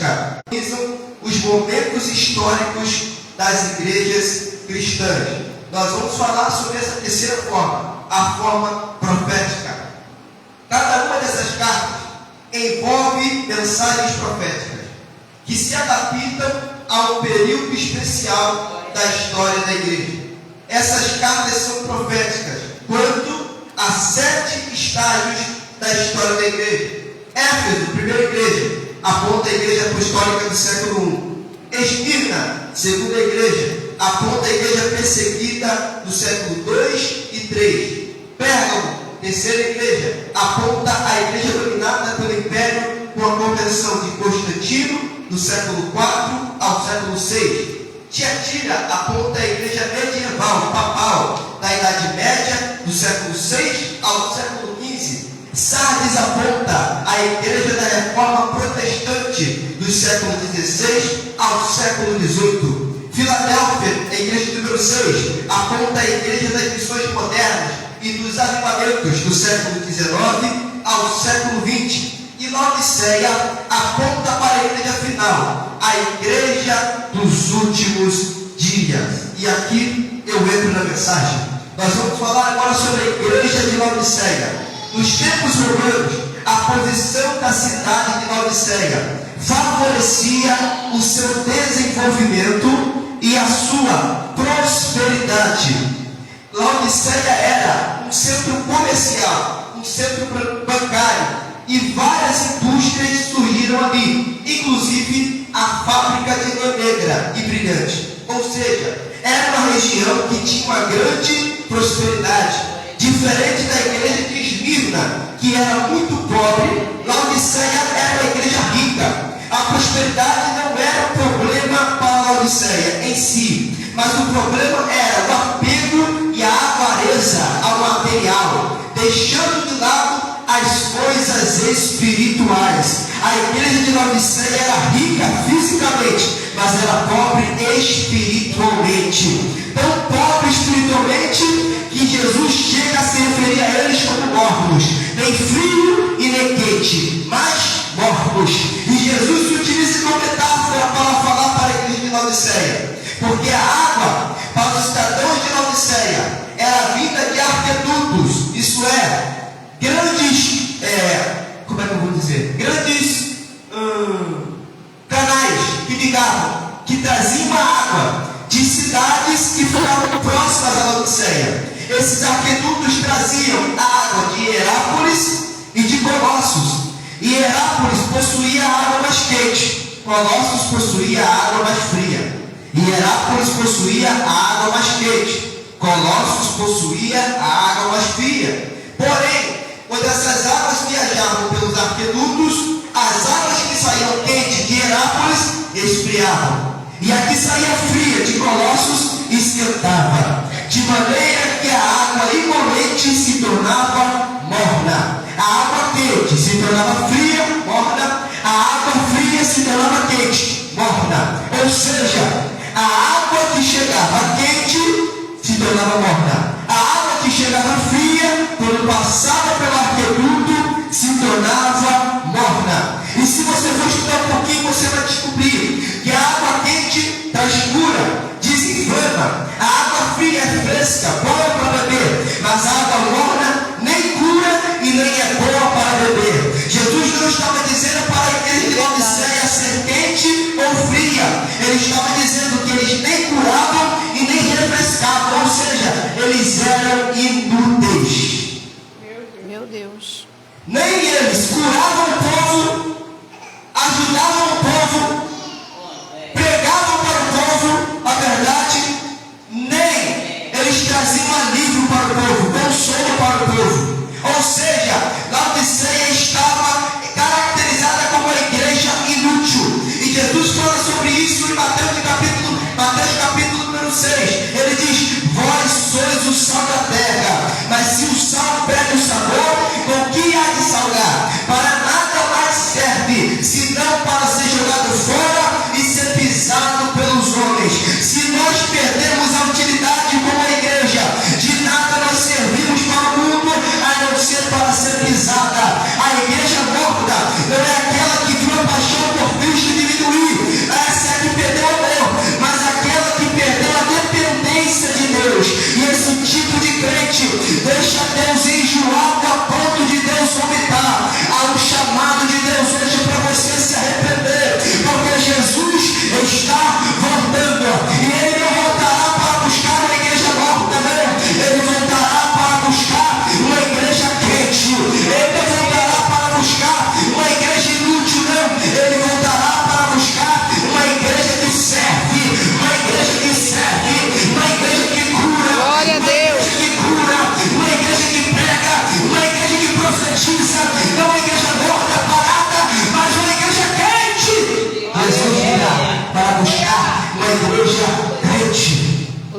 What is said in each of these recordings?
prática os momentos históricos das igrejas cristãs. Nós vamos falar sobre essa terceira forma, a forma profética. Cada uma dessas cartas envolve mensagens proféticas que se adaptam a um período especial da história da igreja. Essas cartas são proféticas quanto a 7 estágios da história da igreja. Éfeso, primeira igreja, aponta a igreja apostólica do século I. Esmirna, segunda igreja, aponta a igreja perseguida do século II e III. Pérgamo, terceira igreja, aponta a igreja dominada pelo império com a conversão de Constantino, do século IV ao século VI. Tiatira aponta a igreja medieval, papal, da Idade Média, do século VI ao século XV. Sardes aponta a igreja da Reforma Protestante, do século XVI ao século XVIII. Filadélfia, a igreja número 6, aponta a igreja das missões modernas e dos avivamentos do século XIX ao século XX. E Laodiceia aponta para a igreja final, a igreja dos últimos dias. E aqui eu entro na mensagem. Nós vamos falar agora sobre a igreja de Laodiceia. Nos tempos romanos, a posição da cidade de Laodiceia favorecia o seu desenvolvimento e a sua prosperidade. Laodiceia era um centro comercial, um centro bancário, e várias indústrias surgiram ali, inclusive a fábrica de lã negra e brilhante. Ou seja, era uma região que tinha uma grande prosperidade, diferente da igreja de Esmirna, que era muito pobre. Laodiceia era uma igreja rica. A prosperidade não era um problema para Laodiceia em si, mas o problema era o apego e a avareza ao material, deixando de lado as coisas espirituais. A igreja de Laodiceia era rica fisicamente, mas era pobre espiritualmente. Tão pobre espiritualmente que Jesus chega a se referir a eles como mornos, nem frio e nem quente, mas mornos. E Jesus se utiliza como metáfora para falar para a igreja de Laodiceia, porque a água para os cidadãos de Laodiceia era vinda de arquedutos, isso é, grandes, grandes canais que ligavam, que traziam a água de cidades que ficavam próximas a Laodiceia. Esses aquedutos traziam a água de Hierápolis e de Colossos. E Hierápolis possuía a água mais quente, Colossos possuía a água mais fria. E Hierápolis possuía a água mais quente, Colossos possuía a água mais fria. Porém, quando essas águas viajavam pelos aquedutos, as águas que saíam quentes de Hierápolis esfriavam, e a que saía fria de Colossos esquentava, de maneira que a água igualmente se tornava morna. A água quente se tornava fria, morna. A água fria se tornava quente, morna. Ou seja, a água que chegava quente se tornava morna. A água que chegava fria, quando passava pelo aqueduto, se tornava morna. E se você for estudar um pouquinho, você vai descobrir que a água quente traz cura, desinflama. A água fria é fresca, boa para beber, mas a água morna nem cura e nem é boa para beber. Jesus não estava dizendo para a igreja de Laodiceia ser quente ou fria. Ele estava dizendo que eles nem curavam e nem refrescavam, ou seja, eles eram inúteis. Meu Deus. Nem eles curavam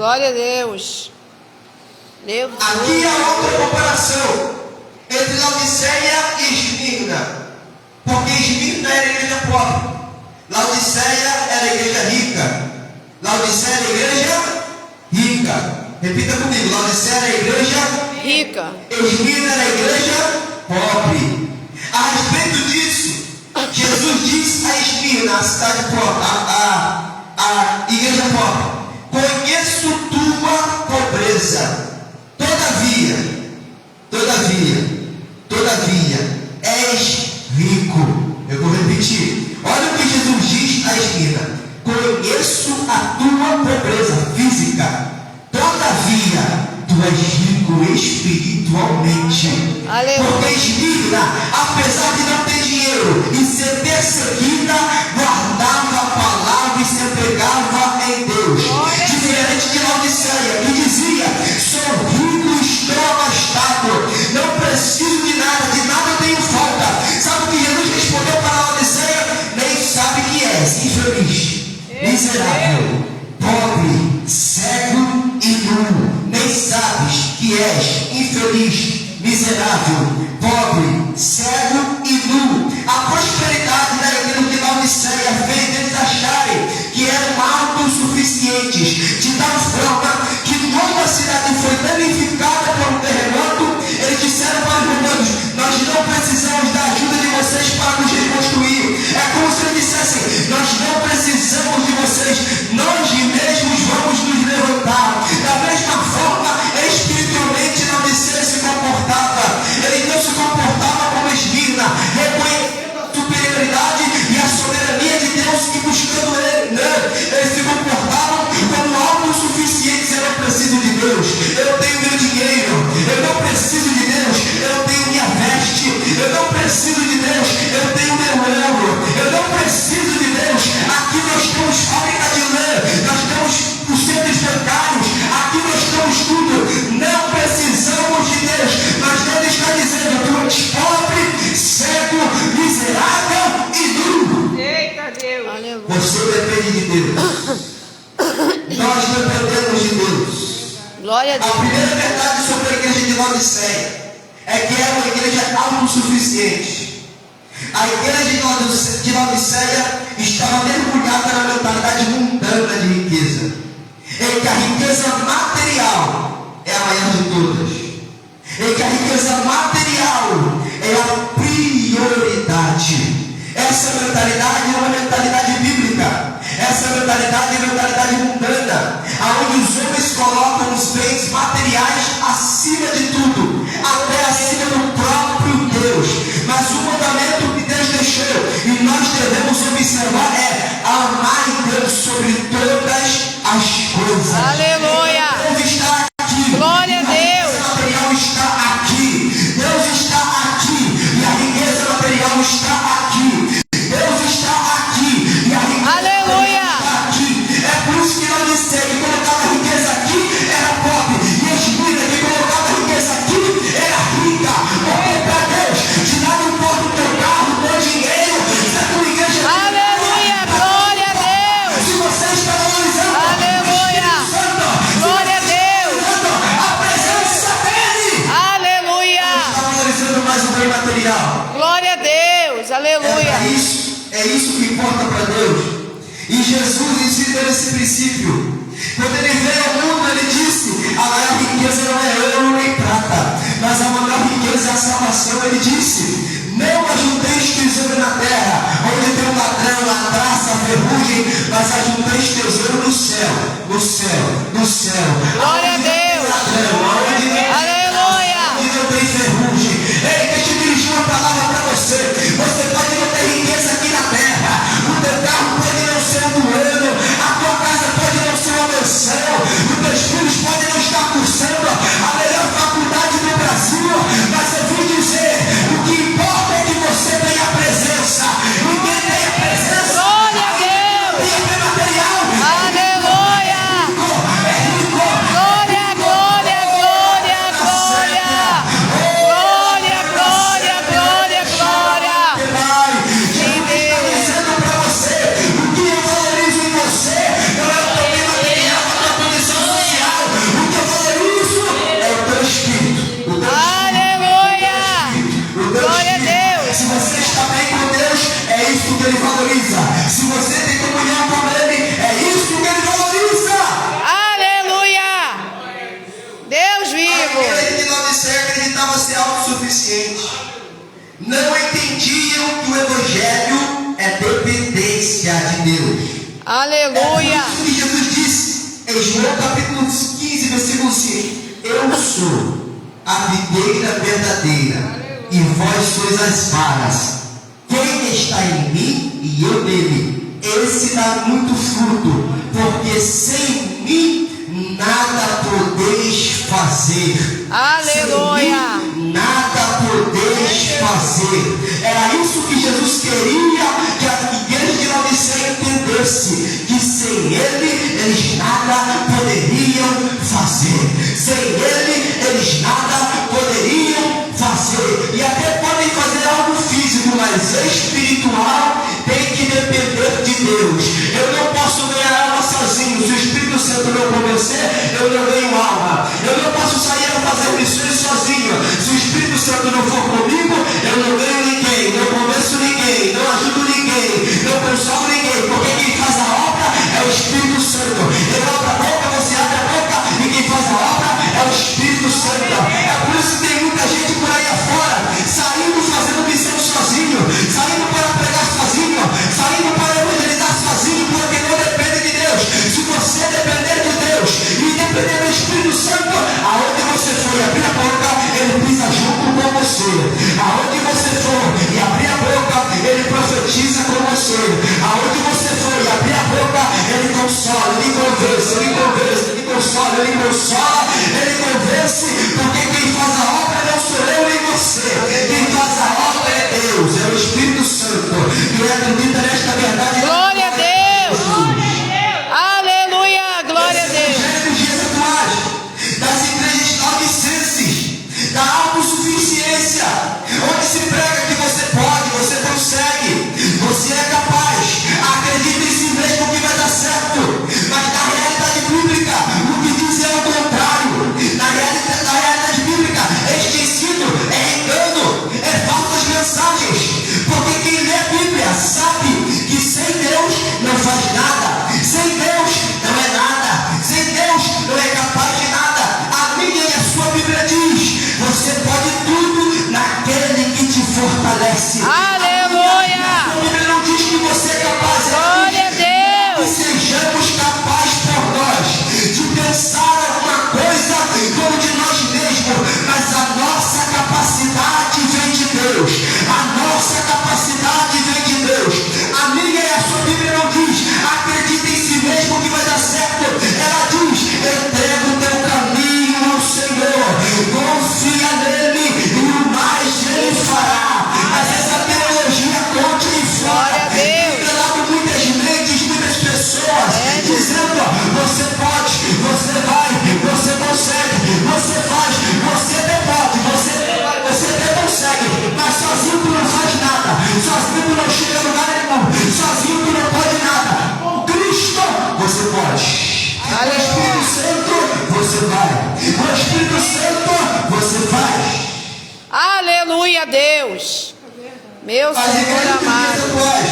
Glória a Deus. Deus. Aqui há outra comparação entre Laodiceia e Esmirna. Porque Esmirna era a igreja pobre. Laodiceia era a igreja rica. Laodiceia era a igreja rica. Repita comigo. Laodiceia era a igreja Rica. Esmirna era a igreja pobre. A respeito disso, Jesus disse a Esmirna, a cidade pobre, a igreja pobre: conheço tua pobreza. Todavia, és rico. Eu vou repetir. Olha o que Jesus diz a Esmirna: conheço a tua pobreza física. Todavia, tu és rico espiritualmente. Aleluia. Porque Esmirna, apesar de não ter dinheiro e ser perseguida, guardava a palavra e se entregava em Deus. Diferente de Laodiceia, que dizia: sou rico e estou abastado, não preciso de nada eu tenho falta. Sabe o que Jesus respondeu para Laodiceia? Nem sabe que és infeliz, miserável, pobre, cego e nu. Nem sabes que és infeliz, miserável, pobre, cego e nu. A prosperidade era aquilo que Laodiceia fez eles acharem que eram autossuficientes, de tal forma que quando a cidade foi danificada por um terremoto, eles disseram para os romanos: nós não precisamos da ajuda de vocês para nos reconstruir. É como se eles dissessem: nós não precisamos de vocês, nós mesmos vamos nos levantar. Da mesma forma, espiritualmente, Laodiceia se comportava. Ele não se comportava como Esmirna, reconhecendo a superioridade e a soberania de Deus e buscando Ele. Não, eles se comportavam como autossuficientes. Eu não preciso de Deus, eu tenho meu dinheiro. Eu não preciso de Deus, eu tenho minha veste. Eu não preciso de Deus, eu tenho meu ouro. Eu não preciso de Deus. Aqui nós temos fábrica de lã, nós temos os centros bancários, aqui nós temos tudo. Não precisamos de Deus. Mas Deus está dizendo: tu és pobre, cego, miserável e nu. Eita Deus. Aleluia. Você depende de Deus. Nós dependemos de Deus. Glória a A Deus. primeira verdade sobre a igreja de Laodiceia é que era uma igreja autossuficiente. A igreja de Laodiceia estava mergulhada na mentalidade mundana de riqueza, em que a riqueza material é a maior de todas, em que a riqueza material é a prioridade. Essa mentalidade é uma mentalidade bíblica. Essa mentalidade é uma mentalidade mundana, onde os homens colocam os bens materiais acima de tudo, até acima do próprio Deus. Mas o mandamento que Deus deixou e nós devemos observar é amar Deus sobre todas as coisas. Aleluia. Deus está aqui. Glória a Deus. A riqueza material está aqui. Deus está aqui. E a riqueza material está aqui. Deus está aqui. E a riqueza Aleluia. está aqui. É por isso que Laodiceia, que colocava a riqueza aqui, era pobre. E Esmirna, que colocava a riqueza aqui, era rica. Porque para Deus, de nada importa o teu carro, o teu dinheiro, se a tua igreja... Aleluia. Glória a Deus. Se você está valorizando Aleluia. o Espírito Santo, Glória a Deus. a presença dele, Aleluia. está valorizando mais o bem material. Glória a Deus. Aleluia. É isso que importa para Deus. E Jesus ensinou esse princípio. Quando ele veio ao mundo, ele disse: a maior riqueza não é ouro nem prata, mas a maior riqueza é a salvação. Ele disse: não ajunteis tesouro na terra, onde tem o ladrão, a traça, a ferrugem, mas ajunteis tesouro no céu, no céu, no céu. Glória a Deus. Aleluia. Onde não tem ferrugem. Ei, deixa eu dirigir uma palavra para você. Você pode não ter riqueza aqui na terra, o teu carro pode não ser um ano, a tua casa pode não ser uma mansão, os teus filhos podem não estar cursando a melhor faculdade do Brasil, mas eu vim dizer: o que importa é que você tenha presença. Ninguém tem a presença. Glória a Deus. Tem a bem material. Aleluia. É rico. Glória evidência de Deus. Aleluia. É por isso que Jesus disse em João capítulo 15, versículo 5: Eu sou a videira verdadeira e vós sois as varas. Quem está em mim e eu nele, esse dá muito fruto, porque sem mim nada podeis fazer. Aleluia. Sem mim nada podeis fazer. Era isso que Jesus queria que a igreja de Laodiceia entendesse, que sem ele eles nada poderiam fazer. Sem ele eles nada poderiam fazer. E até podem fazer algo físico, mas espiritual tem que depender de Deus. Eu não posso ganhar alma sozinho. Se o Espírito Santo não convencer, eu não ganho alma. Eu não posso sair a fazer missões sozinho. Se o Espírito Santo não for comigo, eu não ganho ninguém, não convenço ninguém, não ajudo ninguém, não consolo ninguém, porque quem faz a obra é o Espírito Santo. Ele abre a boca, você abre a boca, e quem faz a obra é o Espírito Santo. É por isso que tem muita gente por aí afora, saindo fazendo missão sozinho, saindo para pregar sozinho, saindo para evangelizar sozinho, porque não depende de Deus. Se você depender de Deus e depender do Espírito Santo, aonde você for e abrir a boca, ele pisa junto com você. Aonde você for e abrir a boca, ele profetiza com você. Aonde você for e abrir a boca, ele consola, ele convence, ele convence, ele consola, ele consola, ele convence, porque quem faz a obra não sou eu nem você. Quem faz a obra é Deus, é o Espírito Santo. Quem acredita nesta verdade, Glória a Deus. Aleluia. Glória a Deus. dos dias atuais, das igrejas laodicenses, da autossuficiência, onde se prega que você pode, você consegue, você é capaz, acredita em si mesmo que vai dar certo, mas na realidade bíblica, o que diz é o contrário. Na realidade bíblica, este ensino é engano, é falsas mensagens, porque quem lê a Bíblia sabe que sem Deus não faz nada, sem Deus não é nada, sem Deus não é capaz de nada. A minha e a sua Bíblia diz: você pode tudo naquele que te fortalece. Aleluia. A Bíblia não diz que você é capaz, Glória a Deus. que sejamos capazes por nós de pensar alguma coisa como de nós mesmos, mas a nossa capacidade vem de Deus. A nossa capacidade vem de Deus. A minha e a sua Bíblia não diz: acredita em si mesmo que vai dar certo. Ela diz: entrega o teu caminho ao Senhor, confia nele e o mais ele fará. Mas essa teologia conte e fora. Glória a Deus. Enganado muitas mentes, muitas pessoas, dizendo: você pode, você vai, você consegue, você faz, você até pode, você até consegue, mas sozinho tu não faz nada, sozinho tu não chega a lugar nenhum, sozinho tu não pode nada. Com Cristo você pode. Com o Espírito Santo você vai. Com o Espírito Santo você faz. Aleluia, Deus. Meu As Senhor igrejas amado. atuais,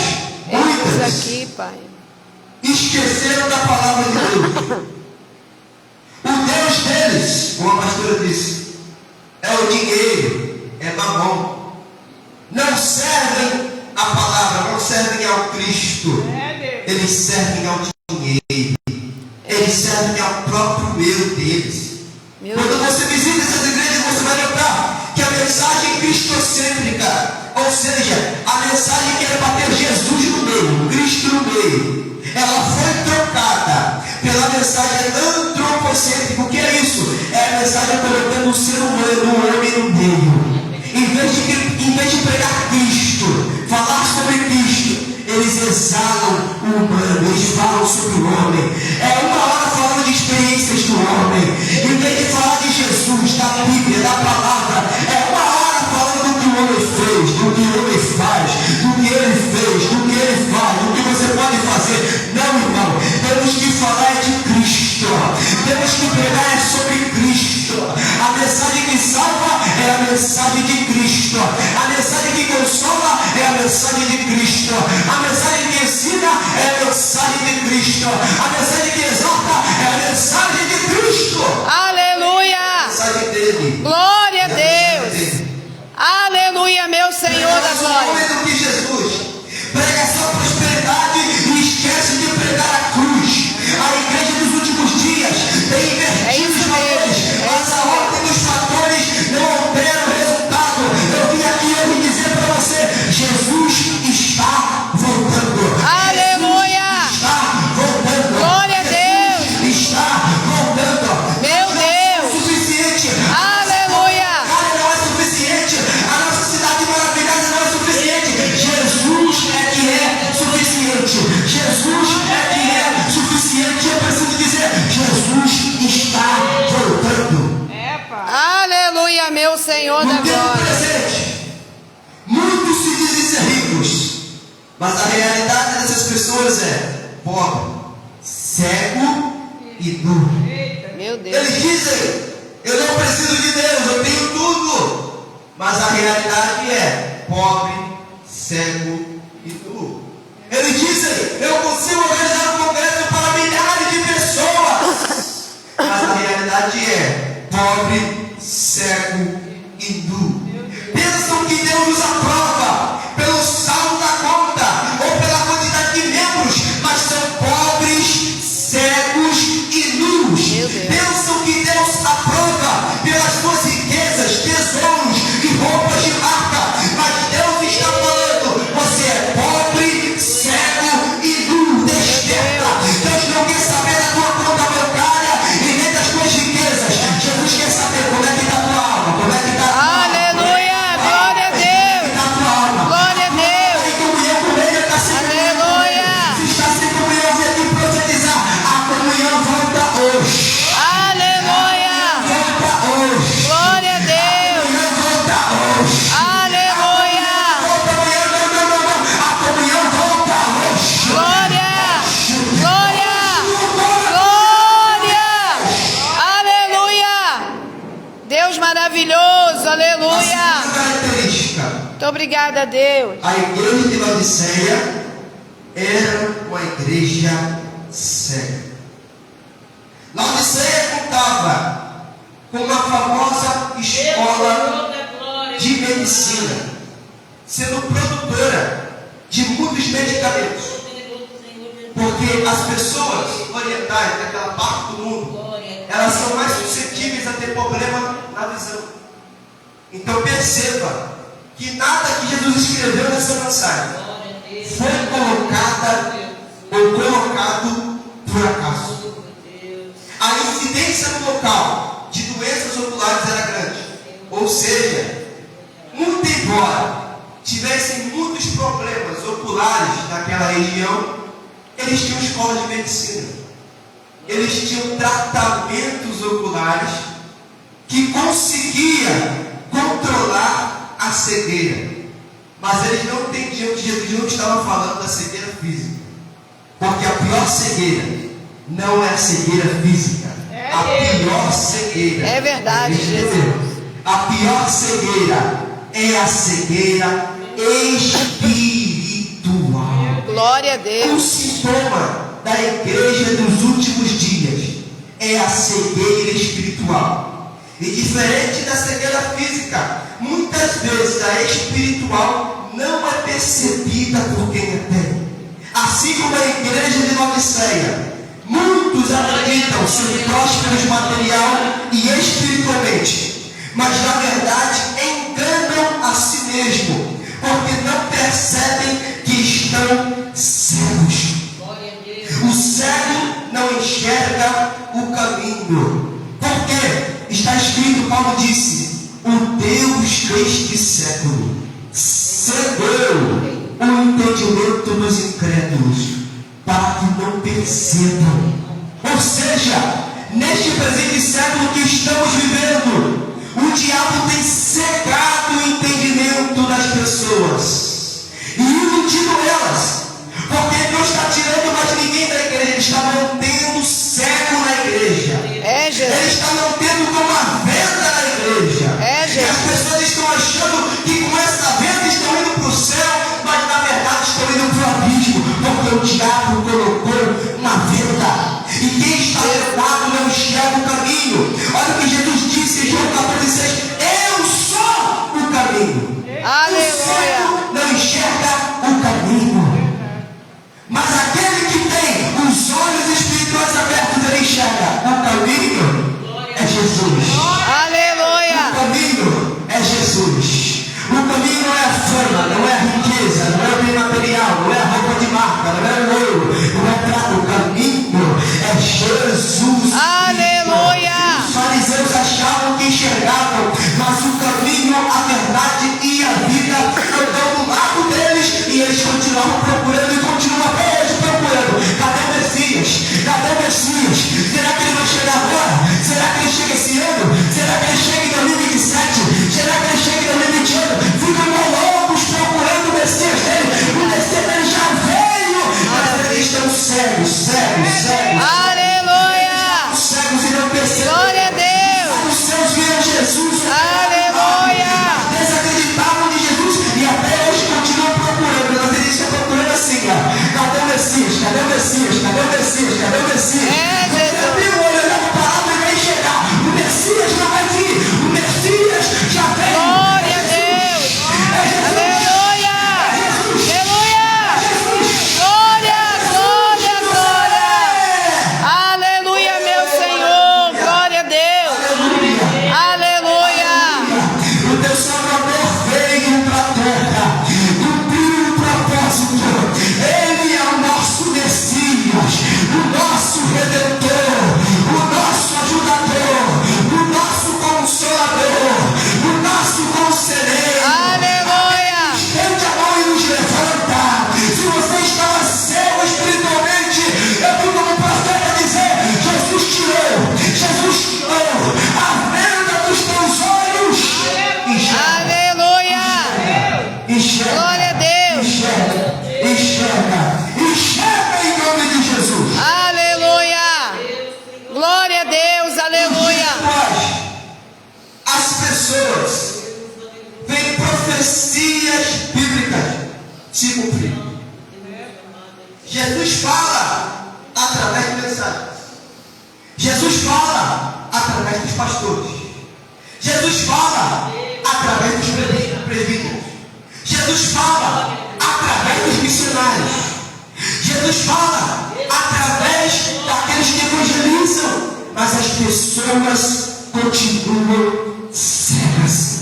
Eis muitas, aqui, Pai. esqueceram da palavra de Deus. O Deus deles, como a pastora disse, é o dinheiro, é mamão. Não servem a palavra, não servem ao Cristo. Eles servem ao dinheiro. Eles servem ao próprio eu deles. Meu Quando Deus. você visita essas igrejas, você vai notar que a mensagem cristocêntrica, ou seja, a mensagem que era para ter Jesus no meio, Cristo no meio, ela foi trocada pela mensagem antropocêntrica. O que é isso? É a mensagem colocando o ser humano, o homem no meio. Em vez de pregar Cristo, falar sobre Cristo, eles exalam o humano, eles falam sobre o homem. É uma hora falando de experiências do homem, em vez de falar de Jesus, da Bíblia, da palavra. É uma hora falando do que o homem fez, do que o homem faz, do que ele fez, do que ele faz, do que você pode fazer. Não, irmão, temos que falar de Cristo, temos que pregar sobre Cristo. A mensagem que salva é a mensagem de Cristo, a mensagem que consola é a mensagem de Cristo, a mensagem que ensina é a mensagem de Cristo, a mensagem que exalta é a mensagem de Cristo. Aleluia. A mensagem dele. Glória a É a mensagem Deus. dele. Aleluia, meu Senhor da glória. Do que Jesus. Pregação, prosperidade Senhor da No tempo glória. presente, muitos se dizem ser ricos, mas a realidade dessas pessoas é pobre, cego e nu. Meu Deus. Eles dizem, eu não preciso de Deus, eu tenho tudo. Mas a realidade é pobre, cego e nu. Eles dizem, eu consigo organizar um congresso para milhares de pessoas. Mas a realidade é pobre, cego e nu. Pensam que Deus os aprova pelo saldo da conta ou pela quantidade de membros, mas são pobres, cegos e nus. Meu Deus. Pensam que Deus aprova pelas suas riquezas, tesouros e roupas de marca, mas Deus está falando, você é pobre, cego e nu. Desperta. Deus não quer saber da tua conta bancária e nem das tuas riquezas. Jesus quer saber como é que está a tua alma, como é que está a tua alma. Aleluia. Glória a Deus. Glória a Deus. Aleluia. Se está sem comunhão, vem aqui profetizar. A comunhão volta hoje. Aleluia. Volta hoje. Glória a A Deus. comunhão volta hoje. Aleluia. Volta amanhã, não. A comunhão volta hoje. Glória. Glória. Glória. Aleluia. Deus maravilhoso. Aleluia. A segunda característica. Muito obrigada, Deus. A igreja de Laodiceia era uma igreja cega. Laodiceia contava com uma famosa escola de medicina, sendo produtora de muitos medicamentos, porque as pessoas orientais daquela parte do mundo, elas são mais suscetíveis a ter problema na visão. Então perceba que nada que Jesus escreveu nessa mensagem foi colocado por acaso. A incidência no local de doenças oculares era grande. Ou seja, muito embora tivessem muitos problemas oculares naquela região, eles tinham escola de medicina. Eles tinham tratamentos oculares que conseguiam controlar a cegueira. Mas eles não entendiam que Jesus não estava falando da cegueira física. Porque a pior cegueira não é a cegueira física. A pior cegueira. É verdade, Jesus. A pior cegueira é a cegueira espiritual. Glória a O Deus. sintoma da igreja dos últimos dias é a cegueira espiritual. E diferente da cegueira física, muitas vezes a espiritual não é percebida por quem a tem. Assim como a igreja de Laodiceia, muitos acreditam ser prósperos material e espiritualmente, mas na verdade enganam a si mesmo, porque não percebem que estão cegos. O cego não enxerga o caminho. Por quê? Está escrito, Paulo disse, o Deus deste século cegou o entendimento dos incrédulos, para que não percebam. Ou seja, neste presente século que estamos vivendo, o diabo tem cegado o entendimento das pessoas e iludido elas, porque não está tirando mais ninguém da igreja, ele está mantendo cego na igreja. É, Ele Jesus. está mantendo com uma venda na igreja. É, E Jesus. as pessoas estão achando que com essa venda estão indo para o céu, mas na verdade estão indo para o abismo, porque o diabo colocou uma venda. E quem está vendado não enxerga o caminho. Olha o que Jesus disse em João 14,6: eu sou o caminho. Aleluia. O cego não enxerga o caminho. cegos, cegos, cegos. Aleluia. Os cegos irão perceber. Glória a Deus. Os céus viram Jesus. Aleluia. Desacreditavam de Jesus e até hoje continuam procurando. Nós estamos procurando assim, ó. Cadê o Messias? Cadê o Messias? Cadê o Messias? Cadê o Messias? É, Jesus. Eu tenho olho olhando para lá e vai chegar. O Messias não vai vir. O Messias já veio. Glória a Deus. Aleluia. Aleluia. Glória, glória, glória. Aleluia, meu Senhor. Glória a Deus. Aleluia. O teu Salvador veio para a terra, cumpriu o propósito. Ele é o nosso Messias, o nosso Redentor, o nosso ajudador, o nosso Consolador, o nosso Conselheiro. Aleluia. Estende a mão e nos levanta. Se você estava cego espiritualmente, eu vim como profeta dizer: Jesus tirou, Jesus tirou a venda dos teus olhos. Aleluia. Enxerga, Glória a Deus. enxerga, enxerga, enxerga em nome de Jesus. Aleluia. Glória a Deus. Aleluia. Mas as pessoas veem profecias bíblicas se cumprir. Jesus fala através de mensagens. Jesus fala através dos pastores. Jesus fala através dos presbíteros. Jesus fala através dos missionários. Jesus fala através daqueles que evangelizam. Mas as pessoas continuam cegas.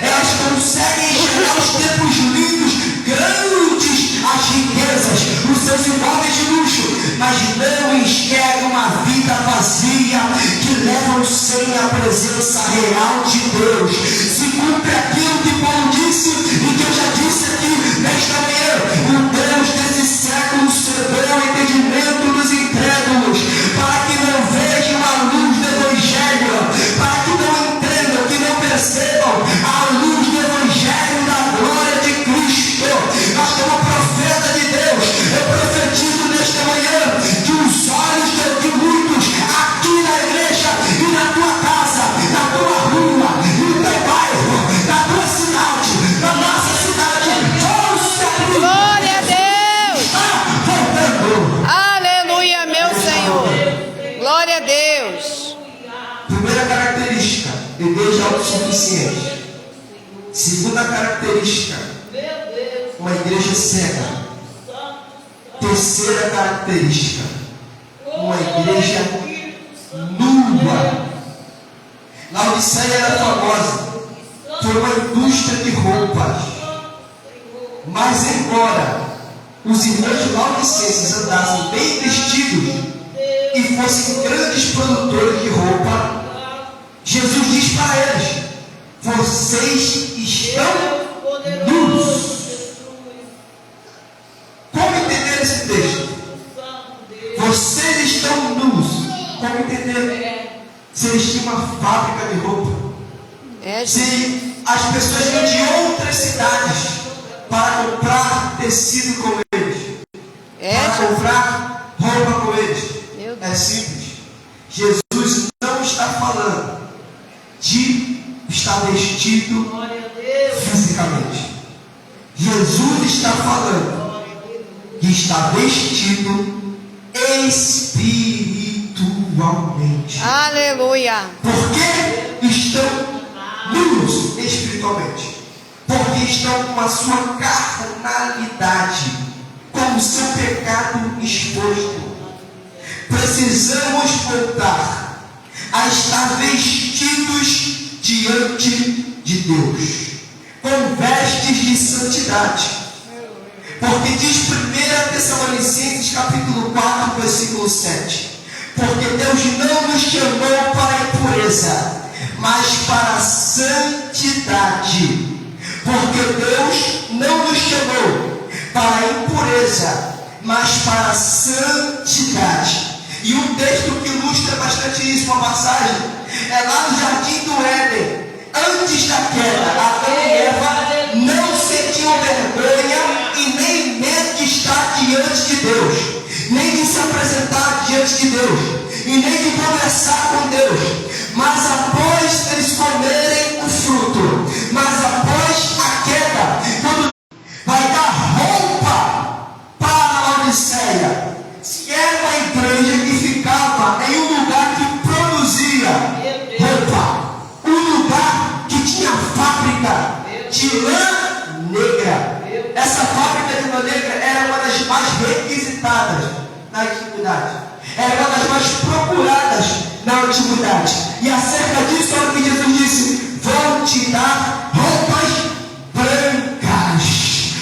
Elas conseguem enxergar os tempos lindos, grandes, as riquezas, os seus imóveis de luxo, mas não enxergam a vida vazia que levam sem a presença real de Deus. Se cumpre aquilo que Paulo disse e que eu já disse aqui nesta manhã: o Deus desse século cedeu o entendimento dos incrédulos, para que não vejam a luz do Evangelho, para que não entendam, que não percebam a luz do Evangelho da glória de Cristo. Mas como profeta de Deus, eu profetizo nesta manhã que os olhos de muitos aqui na igreja e na tua casa, na tua rua, no teu bairro, na tua cidade, na nossa cidade, vão se abrir. Glória a Deus. Voltando. Aleluia, meu Senhor. Glória a Deus. Primeira característica: igreja autossuficiente. Segunda característica: uma igreja cega. Terceira característica: uma igreja nua. Laodiceia era famosa por uma indústria de roupas. Mas embora os irmãos de Laodicenses andassem bem vestidos e fossem grandes produtores de roupa, Jesus diz para eles: vocês estão nus. Como entender esse texto? Vocês estão nus. Como entender? Se eles tinham uma fábrica de roupa, É, se as pessoas vinham de outras cidades para comprar tecido com eles, para comprar roupa com eles, Meu Deus. é simples. Jesus não está falando de estar vestido fisicamente. Jesus está falando de estar vestido espiritualmente. Aleluia. Por que estão nus espiritualmente? Porque estão com a sua carnalidade, com o seu pecado exposto. Precisamos voltar a estar vestidos diante de Deus, com vestes de santidade. Porque diz 1 Tessalonicenses capítulo 4, versículo 7: porque Deus não nos chamou para a impureza, mas para a santidade. Porque Deus não nos chamou para a impureza, mas para a santidade. E um texto que ilustra bastante isso, uma passagem, é lá no Jardim do Éden. Antes da queda, Adão e Eva não sentiam vergonha e nem medo de estar diante de Deus, nem de se Deus, e nem de conversar com Deus. Mas após eles comerem o fruto, mas após a queda, quando vai dar roupa para a Laodiceia. Se era uma igreja que ficava em um lugar que produzia roupa, um lugar que tinha fábrica de lã negra. Essa fábrica de lã negra era uma das mais requisitadas na antiguidade. Era uma das mais procuradas na antiguidade. E acerca disso, olha o que Jesus disse: vou te dar roupas brancas.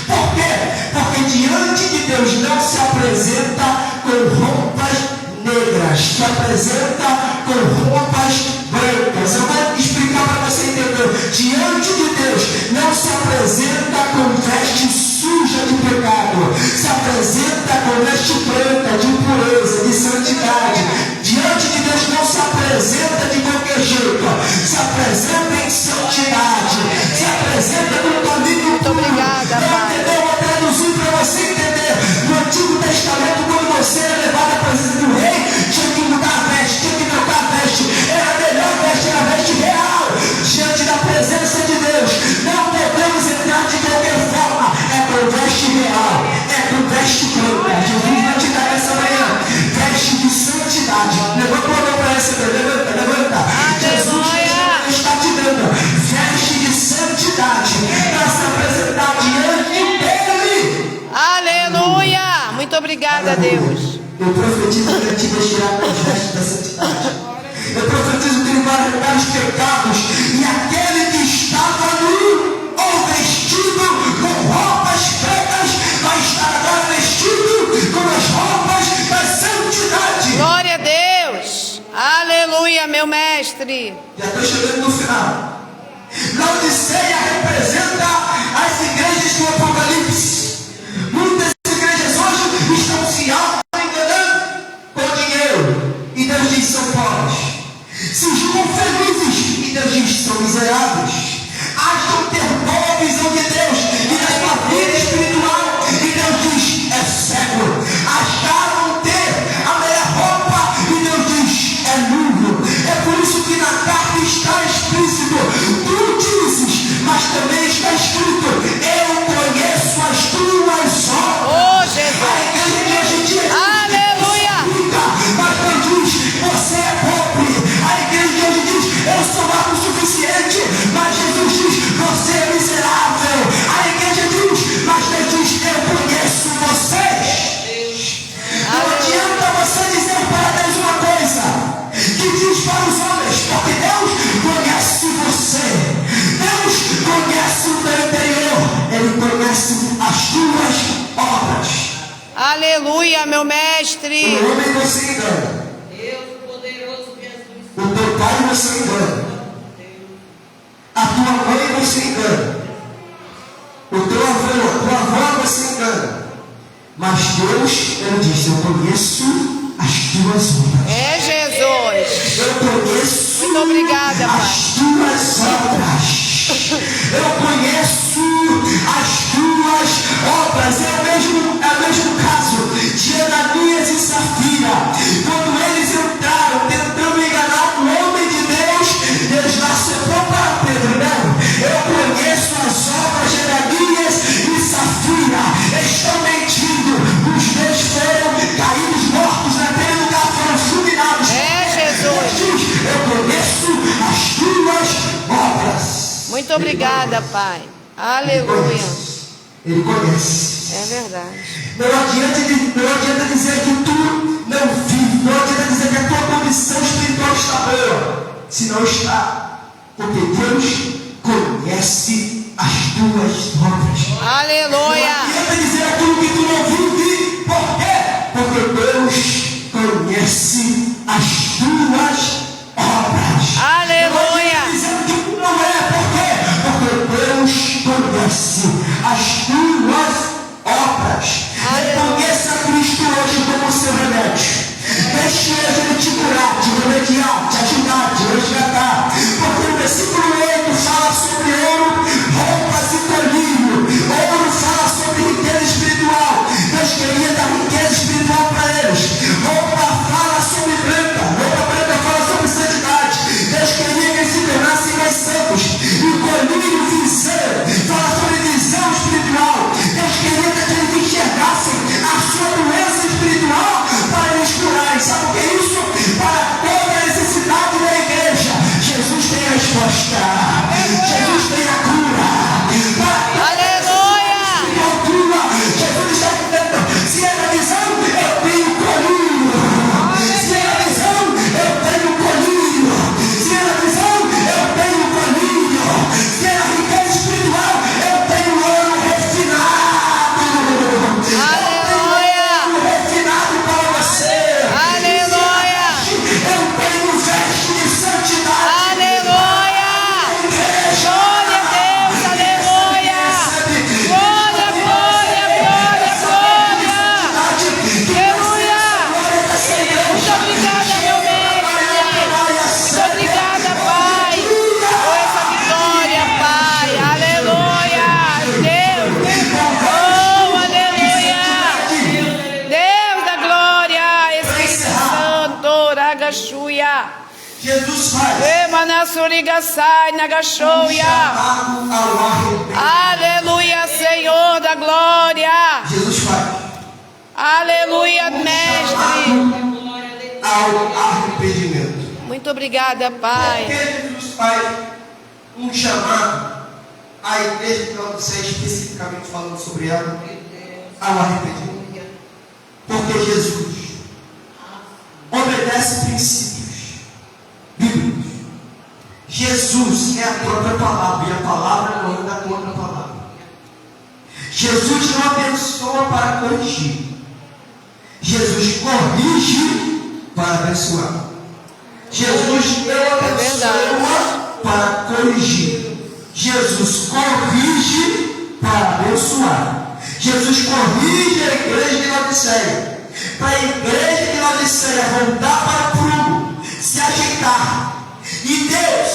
Por quê? Porque diante de Deus não se apresenta com roupas negras, se apresenta com roupas brancas. Eu vou explicar para você entender. Diante de Deus não se apresenta com veste suja de pecado, se apresenta com veste branca de pureza, de santidade. Diante de Deus não se apresenta de qualquer jeito, se apresenta em santidade, se apresenta no caminho Muito obrigada, Pai. Eu vou traduzir para você entender. No Antigo Testamento, quando você era levado à presença do rei, tinha que mudar a veste, tinha que trocar a veste. Era a melhor veste, era a veste real. Diante da presença de Deus, não podemos entrar de qualquer forma. É com veste real, é com veste branca. Jesus vai te dar essa manhã veste de santidade. Levanta a mão para receber, levanta. Jesus está te dando veste de santidade para se apresentar diante dele. Aleluia! Muito obrigada, Deus. Eu profetizo que ele te vestirá com os vestes da santidade. Eu profetizo que ele vai arrancar os pecados, e aquele que estava nu ou vestido com roupas pretas vai estar agora vestido com as roupas da santidade. Glória a Deus. Aleluia, meu mestre. Já estou chegando no final. Laodiceia representa as igrejas do Apocalipse. Muitas igrejas hoje estão se auto-enganando com dinheiro, e Deus diz: são pobres. Se julgam felizes, e Deus diz: são miseráveis. Acham ter boa visão de Deus e da sua vida espiritual, e Deus diz: é cego. Acharam ter a melhor roupa, e Deus diz: é nulo. É por isso que na carta está explícito: tu dizes, mas também está escrito: eu conheço as tuas obras. Oh, Jesus. A igreja de hoje em dia, Aleluia. mas Deus diz: você é pobre. A igreja de hoje diz: eu sou autossuficiente, mas Jesus diz: você é miserável. A igreja diz: mas Deus diz: eu conheço vocês. Não adianta você dizer para Deus uma coisa que diz para os homens, porque Deus conhece você. Deus conhece o teu interior. Ele conhece as tuas obras. Aleluia, meu mestre. O homem não se engana. Deus poderoso Jesus. O teu pai não se engana. A tua mãe não se engana. O teu avô, a tua avó não se engana. Mas Deus, ele diz: eu conheço as tuas obras. É, Jesus. Eu conheço Muito obrigada, Pai. as tuas obras. Eu conheço as tuas obras. É o mesmo caso de Ananias e Safira. Quando eles entraram tentando enganar o homem de Deus, Deus lá soprou para Pedro: não, eu conheço as obras de Ananias e Safira. Estão mentindo. Os dois foram caídos mortos naquele lugar, foram fulminados. É, Jesus. Eu conheço as tuas obras. Muito obrigada, Pai. Aleluia. Ele conhece. É verdade. Não adianta dizer que tu não vive. Não adianta dizer que a tua condição espiritual está boa, se não está. Porque Deus conhece as tuas obras. Aleluia. Não adianta dizer aquilo que tu não vive. Por quê? Porque Deus conhece as tuas obras. Aleluia. Não adianta dizer que tu não é. Por quê? Porque Deus conhece as tuas obras. Reconheça Cristo hoje como seu remédio. Deixe ele te curar, te remediar, te ajudar, te resgatar. Porque o versículo 8 fala sobre ouro, roupas e colírio. Ouro fala sobre riqueza espiritual. Deus queria dar riqueza espiritual para eles. Roupa fala sobre Nagachuya. Jesus faz Emanasurigasai um Nagachoya. chamado ao arrependimento. Aleluia, Senhor da glória. Jesus faz Aleluia, mestre. ao arrependimento. Muito obrigada, Por Pai. que Jesus faz um chamado à igreja de Laodiceia, especificamente falando sobre ela, ao arrependimento? Porque Jesus obedece princípios bíblicos. Jesus é a própria palavra, e a palavra não anda contra a palavra. Jesus não abençoa para corrigir. Jesus corrige para abençoar. Jesus não abençoa para corrigir. Jesus corrige para abençoar. Jesus corrige a igreja de Laodiceia, para a igreja de Laodiceia voltar para o prumo, se ajeitar. E Deus,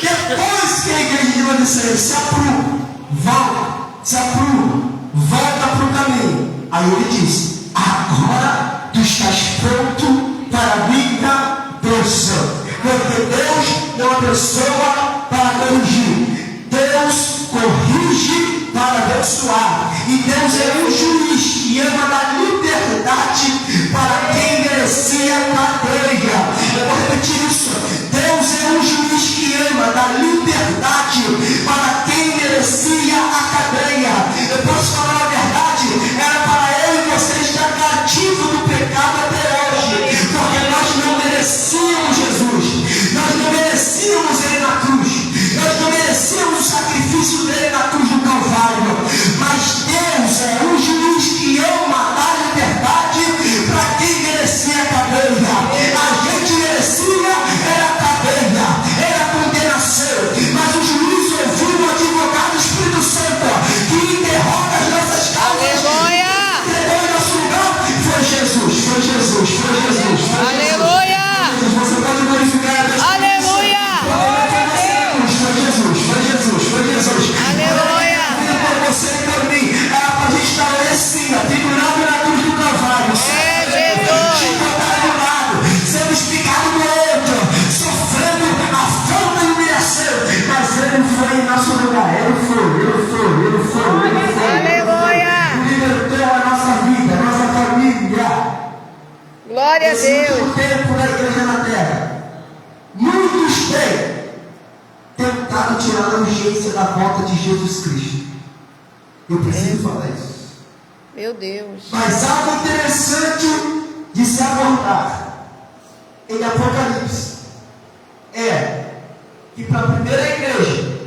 depois que a igreja de Laodiceia se apruma, volta para o caminho. Aí ele diz: agora tu estás pronto para a minha bênção. Porque Deus não abençoa para corrigir, Deus corrige para abençoar. E Deus é um juiz que ama dar liberdade para quem merecia cadeia. Eu vou repetir isso. Deus é um juiz que ama dar liberdade para quem merecia a cadeia. Eu posso falar a verdade? Era para eu e você estar cativo do pecado até hoje, porque nós não merecíamos Jesus, nós não merecíamos Ele na cruz, nós não merecíamos o sacrifício dele na cruz do Calvário. Mas Deus é um juiz que ama dar liberdade para quem merecia a cadeia. A gente merecia era cadeia, era condenação, mas o juiz ouviu o advogado Espírito Santo que interroga as nossas causas. Aleluia. Entregou em nosso lugar. Foi Jesus, foi Jesus, foi Jesus, foi Jesus. Aleluia. Você pode glorificar a Deus. Aleluia. Foi Jesus, foi Jesus, foi Jesus. Aleluia. Por você e por mim, era para a gente estar lá em cima, pendurado na cruz do Calvário. É, Jesus. Chibotado do lado, sendo espigado no outro, sofrendo afronta e humilhação. Mas ele foi em nosso lugar. Ele foi. Aleluia. Libertou a nossa vida, a nossa família. Glória a Esse Deus. último tempo da igreja na terra, muitos têm tentado tirar a urgência da volta de Jesus Cristo. Eu preciso falar isso. Meu Deus. Mas algo interessante de se abordar em Apocalipse é que para a primeira igreja,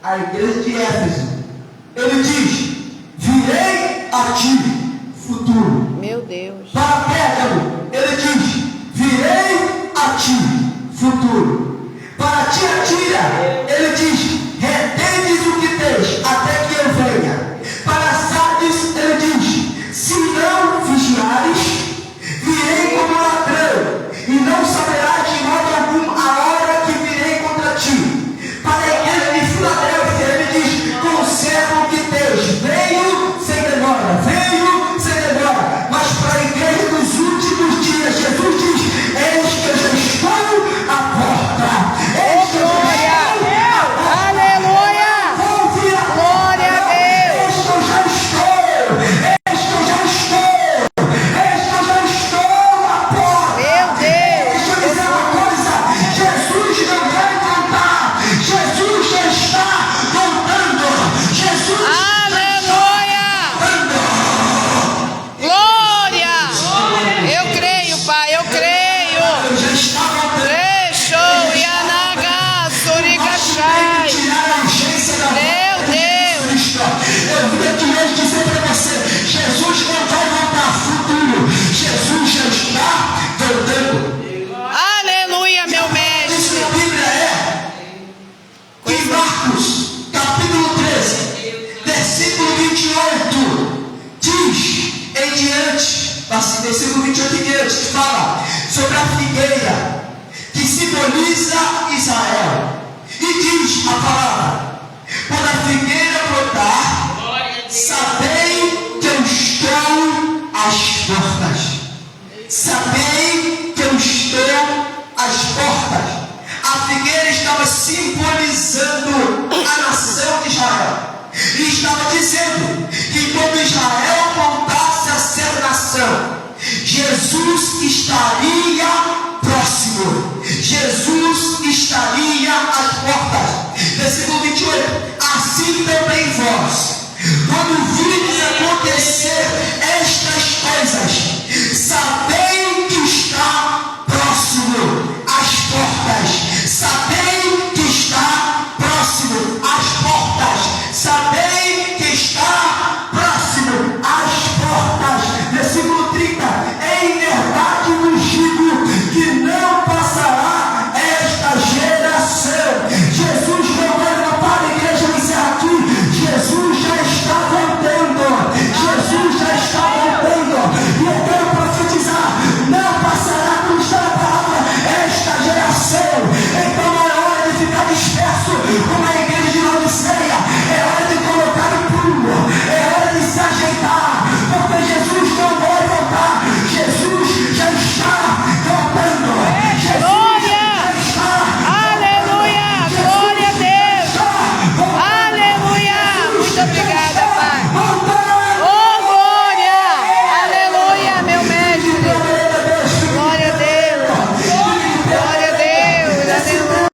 a igreja de Éfeso, ele diz: virei a ti, futuro. Meu Deus. Para Pérgamo, ele diz: virei a ti, futuro. Para Tiatira, ele diz: retendes o que tens, até que eu venha. Para Sardes, ele diz: se não vigiares, virei como ladrão, e não saberás de modo algum a hora que virei contra ti. Para a igreja de Filadélfia, ele diz: conserva o que tens, veio sem demora. Mas para a igreja dos últimos dias, Jesus diz: eis que eu já estou à porta. Eis que eu já estou à porta. Aleluia. Ouve a Glória a Deus. Eis que eu já estou. Eis que eu já estou. Eis que eu já estou à porta. Meu Deus. Deixa eu dizer uma coisa: Jesus não vai voltar. Jesus já está voltando. Jesus Aleluia. Glória. Eu creio, Pai, eu creio. já está voltando. Deixou Yanaga Surigachai. Tirar a urgência da Meu Deus. Cristo. Eu vim aqui hoje dizer para você: Jesus não vai voltar futuro. Jesus já está voltando. Aleluia, meu Isso mestre. na Bíblia em Marcos, capítulo 13, versículo 28, diz em diante, versículo 28 em diante, que fala sobre a figueira, que simboliza Israel. E diz a palavra: quando a figueira brotar, sabei que eu estou às portas. Sabei que eu estou estava simbolizando a nação de Israel. E estava dizendo que quando Israel voltasse a ser nação, Jesus estaria próximo. Jesus estaria às portas. Versículo 28. Assim também vós, quando virdes acontecer estas coisas,